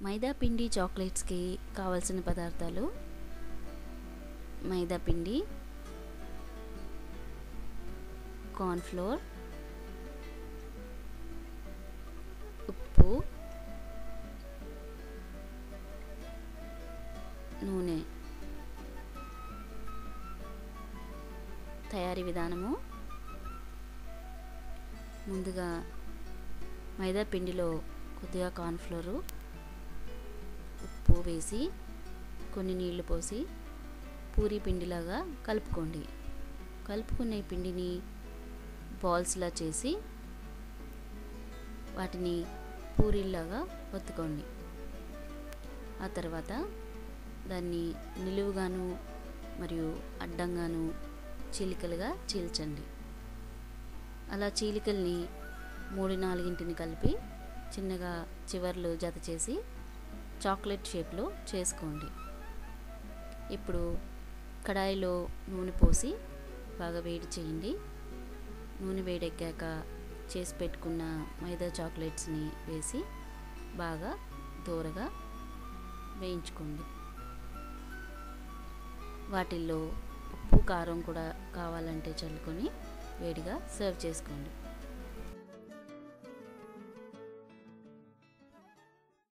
మైదా పిండి చాక్లెట్స్కి కావాల్సిన పదార్థాలు: మైదా పిండి, కార్న్ఫ్లోర్, ఉప్పు, నూనె. తయారీ విధానము: ముందుగా మైదా పిండిలో కొద్దిగా కార్న్ఫ్లోరు, ఉప్పు వేసి కొన్ని నీళ్లు పోసి పూరీ పిండిలాగా కలుపుకోండి. కలుపుకునే పిండిని బాల్స్లా చేసి వాటిని పూరీలాగా ఒత్తుకోండి. ఆ తర్వాత దాన్ని నిలువుగాను మరియు అడ్డంగాను చీలికలుగా చీల్చండి. అలా చీలికల్ని 3-4 కలిపి చిన్నగా చివర్లు జత చేసి చాక్లెట్ షేప్లో చేసుకోండి. ఇప్పుడు కడాయిలో నూనె పోసి బాగా వేడి చేయండి. నూనె వేడెక్కాక చేసి పెట్టుకున్న మైదా చాక్లెట్స్ని వేసి బాగా దూరగా వేయించుకోండి. వాటిల్లో ఉప్పు కారం కూడా కావాలంటే చల్లుకొని వేడిగా సర్వ్ చేసుకోండి.